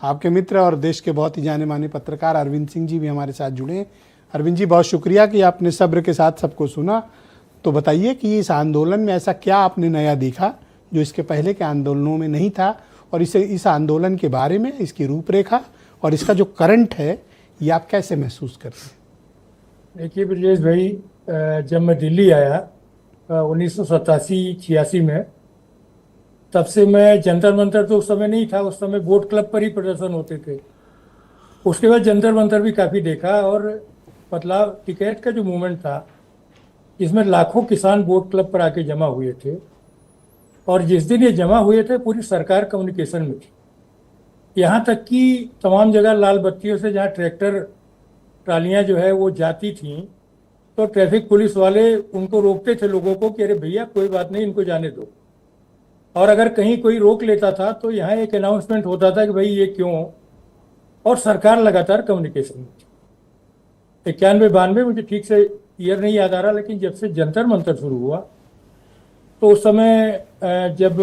आपके मित्र और देश के बहुत ही जाने माने पत्रकार अरविंद सिंह जी भी हमारे साथ जुड़े हैं। अरविंद जी, बहुत शुक्रिया कि आपने सब्र के साथ सबको सुना। तो बताइए कि इस आंदोलन में ऐसा क्या आपने नया देखा जो इसके पहले के आंदोलनों में नहीं था, और इस आंदोलन के बारे में, इसकी रूपरेखा और इसका जो करंट है, ये आप कैसे महसूस करते हैं? देखिए ब्रजेश भाई, जब मैं दिल्ली आया 1987-86 में, तब से मैं जंतर मंतर तो उस समय नहीं था, उस समय बोट क्लब पर ही प्रदर्शन होते थे। उसके बाद जंतर मंतर भी काफ़ी देखा, और बदलाव टिकैत का जो मूवमेंट था, इसमें लाखों किसान बोट क्लब पर आके जमा हुए थे, और जिस दिन ये जमा हुए थे पूरी सरकार कम्युनिकेशन में थी। यहाँ तक कि तमाम जगह लाल बत्तियों से जहाँ ट्रैक्टर ट्रालियाँ जो है वो जाती थीं, तो ट्रैफिक पुलिस वाले उनको रोकते थे लोगों को कि अरे भैया कोई बात नहीं, इनको जाने दो। और अगर कहीं कोई रोक लेता था तो यहाँ एक अनाउंसमेंट होता था कि भाई ये क्यों, और सरकार लगातार कम्युनिकेशन में थी। 91-92, मुझे ठीक से ईयर नहीं याद आ रहा, लेकिन जब से जंतर मंतर शुरू हुआ तो उस समय जब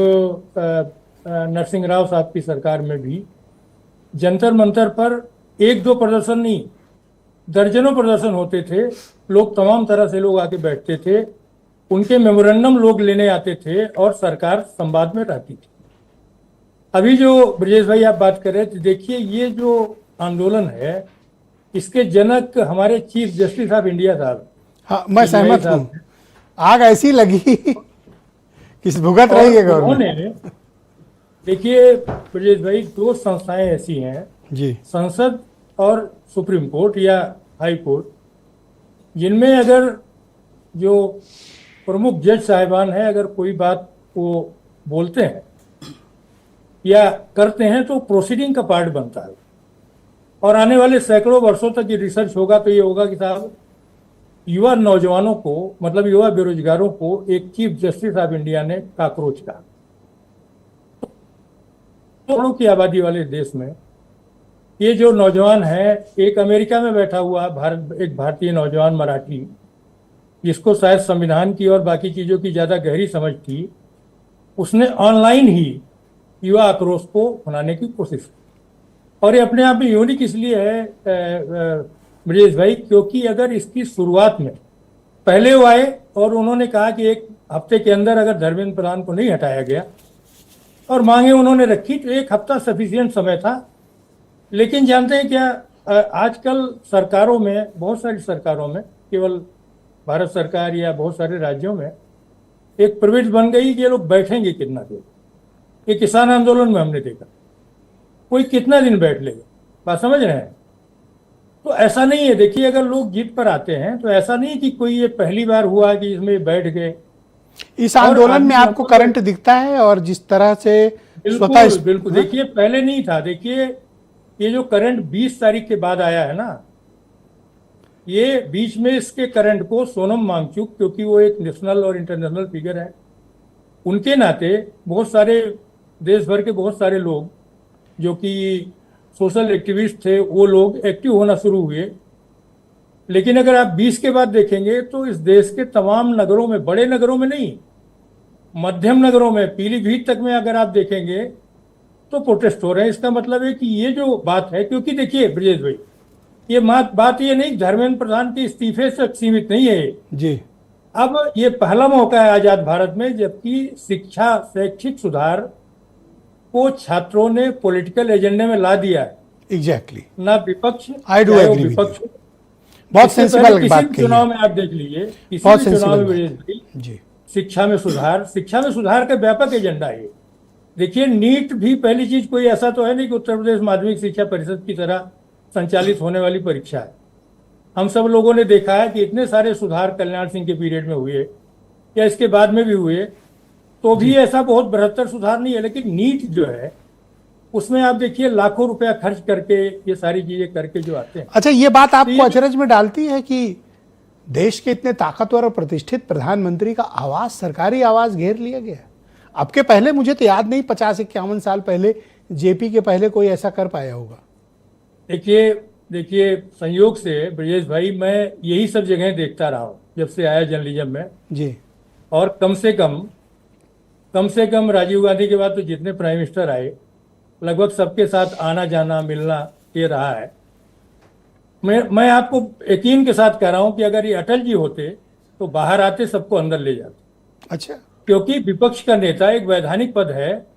नरसिंह राव साहब की सरकार में भी जंतर मंतर पर एक दो प्रदर्शन नहीं, दर्जनों प्रदर्शन होते थे। लोग तमाम तरह से लोग आके बैठते थे, उनके मेमोरेंडम लोग लेने आते थे, और सरकार संवाद में रहती थी। अभी जो ब्रजेश भाई आप बात कर रहे थे, देखिए ये जो आंदोलन है, इसके जनक हमारे चीफ जस्टिस ऑफ इंडिया साहब। हाँ, मैं सहमत हूँ। आग ऐसी लगी किस भुगत रही है गवर्नमेंट। देखिए ब्रजेश भाई, दो संस्थाएं ऐसी हैं जी, संसद और सुप्रीम कोर्ट या हाई कोर्ट, जिनमें अगर जो प्रमुख जज साहिबान हैं, अगर कोई बात वो बोलते हैं या करते हैं तो प्रोसीडिंग का पार्ट बनता है। और आने वाले सैकड़ों वर्षों तक ये रिसर्च होगा तो ये होगा कि साहब, युवा नौजवानों को, मतलब युवा बेरोजगारों को एक चीफ जस्टिस ऑफ इंडिया ने काकरोच कहा। करोड़ों की आबादी वाले देश में ये जो नौजवान है, एक अमेरिका में बैठा हुआ एक भारतीय नौजवान मराठी, जिसको शायद संविधान की और बाकी चीज़ों की ज़्यादा गहरी समझ थी, उसने ऑनलाइन ही युवा आक्रोश को बनाने की कोशिश की। और ये अपने आप में यूनिक इसलिए है ब्रजेश भाई, क्योंकि अगर इसकी शुरुआत में पहले वो आए और उन्होंने कहा कि एक हफ्ते के अंदर अगर धर्मेंद्र प्रधान को नहीं हटाया गया, और मांगे उन्होंने रखी, तो एक हफ्ता सफिशिएंट समय था। लेकिन जानते हैं क्या, आजकल सरकारों में, बहुत सारी सरकारों में, केवल भारत सरकार या बहुत सारे राज्यों में एक प्रवृत्ति बन गई कि ये लोग बैठेंगे कितना देर। ये किसान आंदोलन में हमने देखा, कोई कितना दिन बैठ लेगा, बात समझ रहे हैं? तो ऐसा नहीं है। देखिए, अगर लोग जीत पर आते हैं तो ऐसा नहीं कि कोई ये पहली बार हुआ कि इसमें बैठ गए। इस आंदोलन में आपको करंट दिखता है, और जिस तरह से बिल्कुल बिल्कुल, देखिए पहले नहीं था। देखिए ये जो करंट 20 तारीख के बाद आया है ना, ये बीच में इसके करंट को सोनम वांगचुक, क्योंकि वो एक नेशनल और इंटरनेशनल फिगर है, उनके नाते बहुत सारे देश भर के बहुत सारे लोग जो कि सोशल एक्टिविस्ट थे, वो लोग एक्टिव होना शुरू हुए। लेकिन अगर आप 20 के बाद देखेंगे तो इस देश के तमाम नगरों में, बड़े नगरों में नहीं, मध्यम नगरों में, पीलीभीत तक में अगर आप देखेंगे तो प्रोटेस्ट हो रहे हैं। इसका मतलब है कि ये जो बात है, क्योंकि देखिए ब्रजेश भाई, ये बात ये नहीं, धर्मेंद्र प्रधान के इस्तीफे से सीमित नहीं है जी। अब ये पहला मौका है आजाद भारत में जबकि शिक्षा, शैक्षिक सुधार को छात्रों ने पॉलिटिकल एजेंडे में ला दिया है। एग्जैक्टली। ना विपक्ष, I do agree with you. बहुत सेंसिबल बात कही। चुनाव में आप देख लीजिए, किसी भी चुनाव में जी, शिक्षा में सुधार का व्यापक एजेंडा है। देखिए नीट भी पहली चीज कोई ऐसा तो है नहीं कि उत्तर प्रदेश माध्यमिक शिक्षा परिषद की तरह संचालित होने वाली परीक्षा है। हम सब लोगों ने देखा है कि इतने सारे सुधार कल्याण सिंह के पीरियड में हुए या इसके बाद में भी हुए, तो भी ऐसा बहुत बृहत्तर सुधार नहीं है। लेकिन नीट जो है, उसमें आप देखिए लाखों रुपया खर्च करके ये सारी चीजें करके जो आते हैं। अच्छा, ये बात आपको अचरज में डालती है कि देश के इतने ताकतवर और प्रतिष्ठित प्रधानमंत्री का आवास, सरकारी आवास घेर लिया गया? आपके पहले मुझे तो याद नहीं, 50-51 साल पहले जेपी के पहले कोई ऐसा कर पाया होगा। देखिए संयोग से ब्रजेश भाई, मैं यही सब जगह देखता रहा हूँ जब से आया जर्नलिज्म में जी। और कम से कम राजीव गांधी के बाद तो जितने प्राइम मिनिस्टर आए लगभग सबके साथ आना जाना मिलना ये रहा है। मैं आपको यकीन के साथ कह रहा हूं कि अगर ये अटल जी होते तो बाहर आते, सबको अंदर ले जाते। अच्छा। क्योंकि विपक्ष का नेता एक वैधानिक पद है,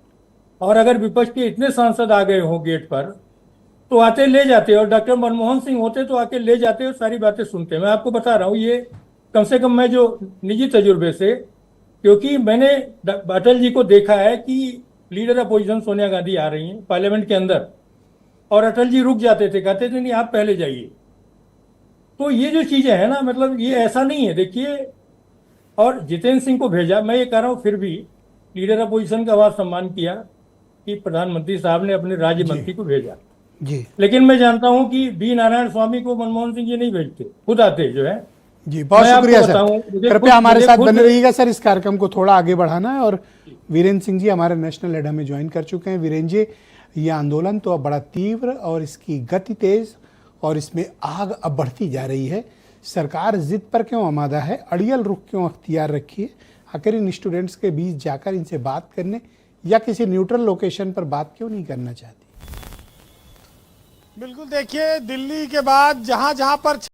और अगर विपक्ष के इतने सांसद आ गए हों गेट पर तो आते ले जाते, और डॉक्टर मनमोहन सिंह होते तो आके ले जाते और सारी बातें सुनते। मैं आपको बता रहा हूँ ये कम से कम मैं जो निजी तजुर्बे से, क्योंकि मैंने अटल जी को देखा है कि लीडर अपोजिशन सोनिया गांधी आ रही हैं पार्लियामेंट के अंदर, और अटल जी रुक जाते थे, कहते थे नहीं आप पहले जाइए। तो ये जो चीजें हैं ना, मतलब ये ऐसा नहीं है, देखिए। और जितेंद्र सिंह को भेजा, मैं ये कह रहा हूँ फिर भी लीडर अपोजिशन का वहां सम्मान किया कि प्रधानमंत्री साहब ने अपने राज्य मंत्री को भेजा। जी लेकिन मैं जानता हूं कि बी नारायण स्वामी को मनमोहन सिंह जी नहीं भेजते, खुद आते जो है। जी, बहुत मैं आपको शुक्रिया सर। बताऊं, मुझे कृपया खुद- हमारे मुझे साथ खुद- बने रहिएगा सर, इस कार्यक्रम को थोड़ा आगे बढ़ाना है। और वीरेंद्र सिंह जी हमारे नेशनल हेड हमें ज्वाइन कर चुके हैं। वीरेंद्र जी, ये आंदोलन तो अब बड़ा तीव्र और इसकी गति तेज और इसमें आग अब बढ़ती जा रही है। सरकार जिद पर क्यों आमादा है, अड़ियल रुख क्यों अख्तियार रखी है? आखिर इन स्टूडेंट्स के बीच जाकर इनसे बात करने या किसी न्यूट्रल लोकेशन पर बात क्यों नहीं करना चाहती? बिल्कुल, देखिए दिल्ली के बाद जहां जहां पर